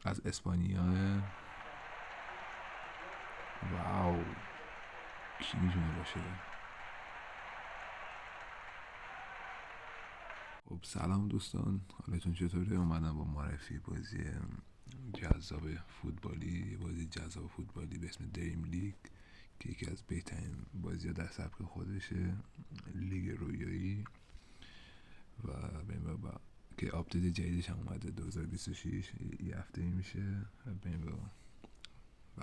از اسپانیا. واو، کی میتونه باشه؟ خب سلام دوستان، حالتون چطوره؟ اومدم با معرفی بازی جذاب فوتبالی، بازی جذاب فوتبالی به اسم دریم لیگ که یکی از بهترین بازی در سبک خودشه، لیگ رویایی. و بریم با که آپدیت جدیدش هم اومده 2026 یه هفته میشه. بریم با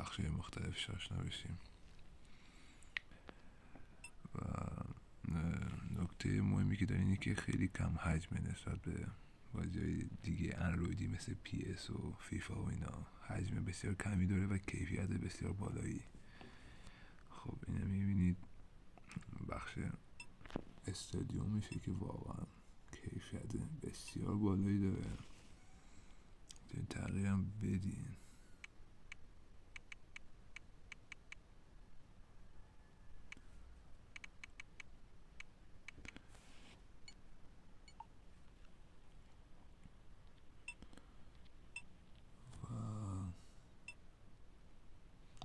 بخش مختلف آشنا بشیم. و نکته مهمی که داره اینه که خیلی کم حجمه نسبت به بازی‌های دیگه اندرویدی مثل پی اس و فیفا و اینا. حجم بسیار کمی داره و کیفیت بسیار بالایی. خب اینو میبینید بخش استادیوم میشه که واقعا کیفیت بسیار بالایی داره. تغییرم بدین.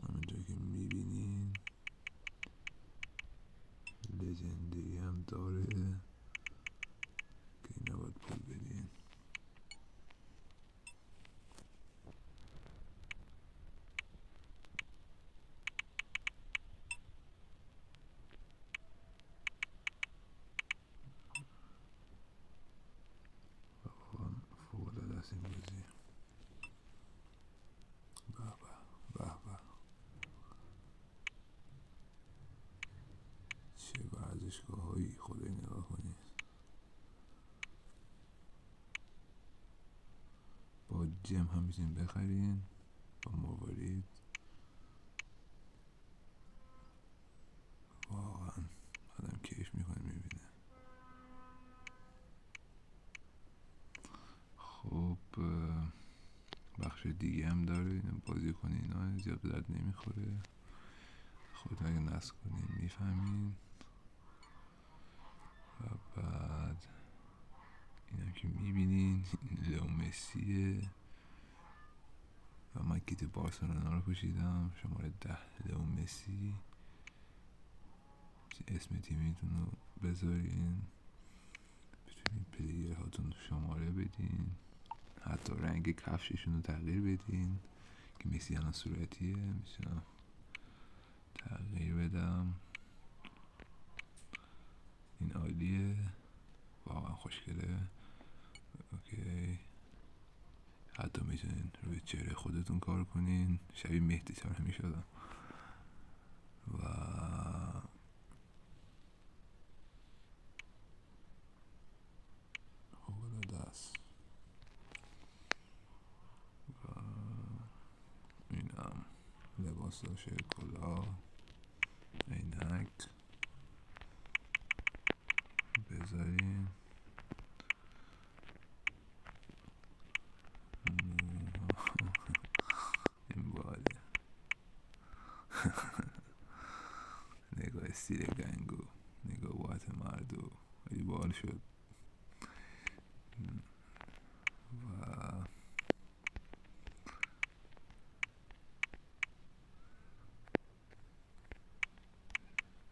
همینجا که میبینین لژندری هم داره که این نباید پول بدین. واقعا فوق‌العاده است این بازی. به به به به، چه ورزشگاه هایی، خدای نگاه کنید. با جم هم میتونین بخرین، با مروارید. واقعا آدم کیف میکنه میبینه. خب بخش دیگه هم داره، اینو بازی کنین، اینا زیاد به درد نمیخوره. خود اگه نصب کنین میفهمین. و بعد اینم که میبینین لئو مسیه و من کیت بارسلونا رو پوشیدم، شماره 10 لئو مسی. اسم تیمیتون رو بذارین، بتونین پلیر هاتون شماره بدین، حتی رنگ کفششون رو تغییر بدین که مسی الان صورتیه، میتونم تغییر بدم. این عالیه، واقعا خوشگله. اوکی، حتی میتونین روی چهره خودتون کار کنین، شبیه مهدی تاره میشدم. و فوق‌العاده است. و اینم لباس داشته، کلاه، عینک بذارین. این باله. نگاه استیل گنگو، نگاه وات مردو، ای بال شد. و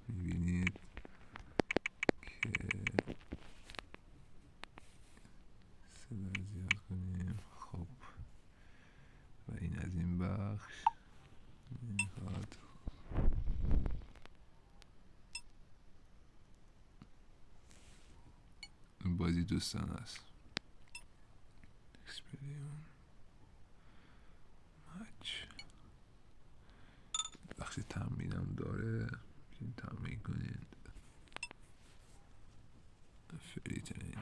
میبینید که صدا زیاد کنیم. خب و این از این بخش. میخواد بازی دوستان است. اکسپریون مچ، بخش تمرینم داره، میتونید تمرین کنید. فری ترینینگ،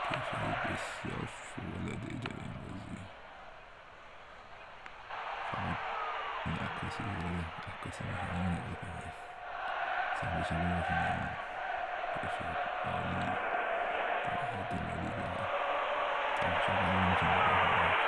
کیفیت بسیار فوق‌العاده‌ای داره این بازی. فقط این عکاسی داره، عکاسی میکنه نگاه کنید، سمت شبه باشین. کیفیت عالی در حد لالیگا. تماشا کنید، میتونید نگاه کنید.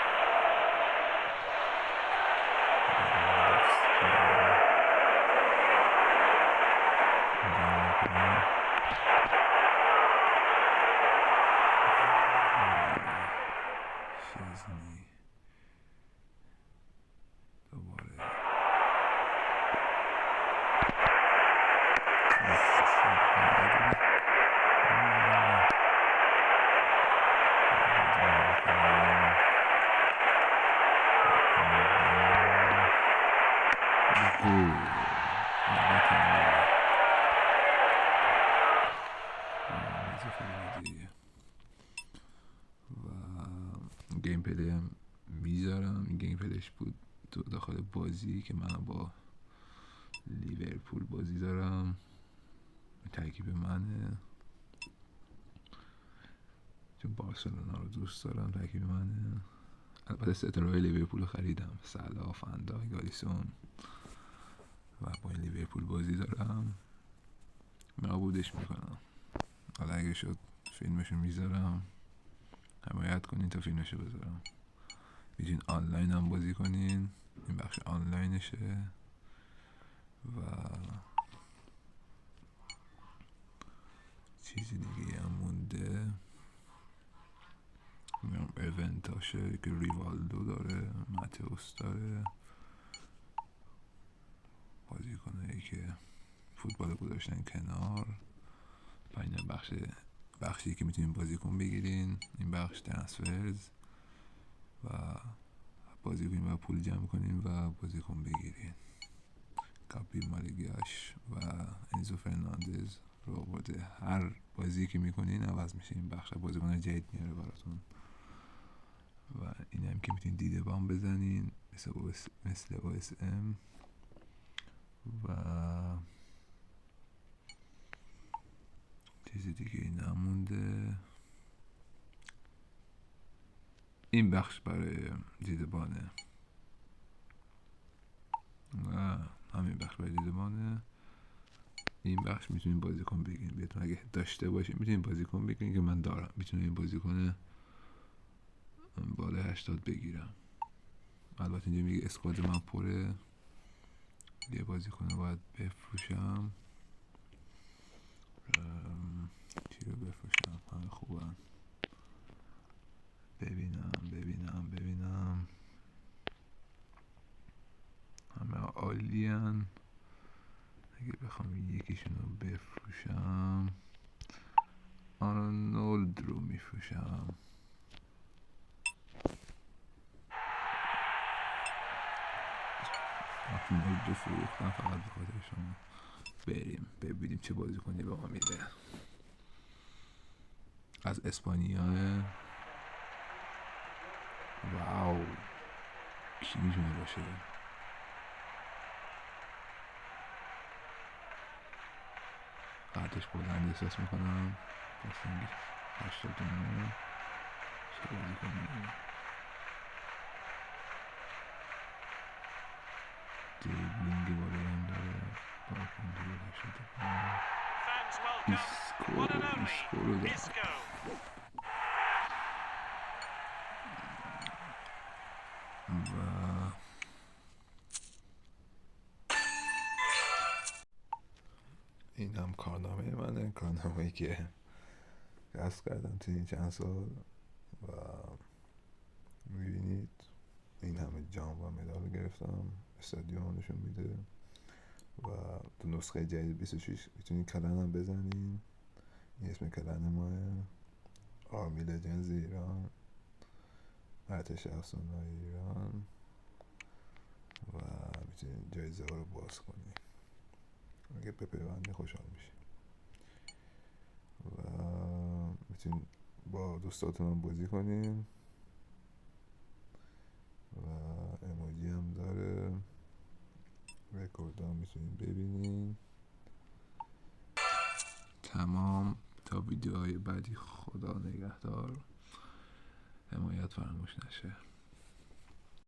گیم پلی هم میذارم. این گیم پلیش بود تو داخل بازی که من با لیورپول بازی دارم، ترکیب منه چون بارسلونا رو دوست دارم، ترکیب منه. البته ستاره لیورپول رو خریدم، صلاح، فندای، گالیسون، و با این لیورپول بازی دارم، نابودش میکنم. حالا اگه شد فیلمشو میذارم، حمایت کنین تا فیلمشو بذارم. میتونین آنلاین هم بازی کنین، این بخش آنلاینشه. و چیزی دیگه هم مونده، ایونتاشه که ریوالدو داره، ماتئوس داره، بازیکنایی که فوتبال گذاشتن کنار. و این بخشی که میتونین بازیکن بگیرین، این بخش ترانسفرز و بازی کنین و پول جمع کنین و بازیکن بگیرین. کاپی مالیگاش و انزو فرناندز رو آورده، هر بازی که میکنین عوض میشه این بخش، بازیکن جدید میاره براتون. و این هم که میتونین دیده بام بزنین مثل OSM. و چیزی دیگه این نمونده. این بخش برای دیدبانه و همین بخش برای دیدبانه. این بخش میتونین بازیکن بگیرین، بهتون اگه داشته باشین میتونین بازیکن بگیرین که من دارم، میتونین این بازیکن بالای 80 بگیرم. البته اینجا میگه اسکواد من پره، یه بازیکن باید بفروشم. چی رو بفروشم؟ همه خوبن. ببینم همه عالیان. اگه بخوام یکیشون رو بفروشم، آرنولد رو میفروشم. آرنولد رو فروختم فقط به خاطر شما. بریم ببینیم چه بازیکنی به ما میده. از اسپانیا. واو، کی میتونه باشه؟ قدش بلند احساس میکنم. پاسنگی 89. چه بازیکنی؟ دریبلینگی بالایی هم داره. پارکنگی 85. ایسکو رو دارم. و این هم کارنامه منه، کارنامه‌ای که کسب کردم توی این چند سال. و میبینید این همه جام و مدال گرفتم، استادیوم نشون میده. و تو نسخه جدید 26 میتونید کلن هم بزنین، این اسم کلن ماه، آرمی لجنز ایران، ارتش افسانه‌های ایران. و میتونید جایزه ها رو باز کنید، اگه بپیوندی خوشحال میشی. و میتونید با دوستاتون هم بازی کنین. و اموجی هم داره، رکورد هم میتونید ببینین. تمام. تا ویدیوهای بعدی، خدا نگهدار. حمایت فراموش نشه.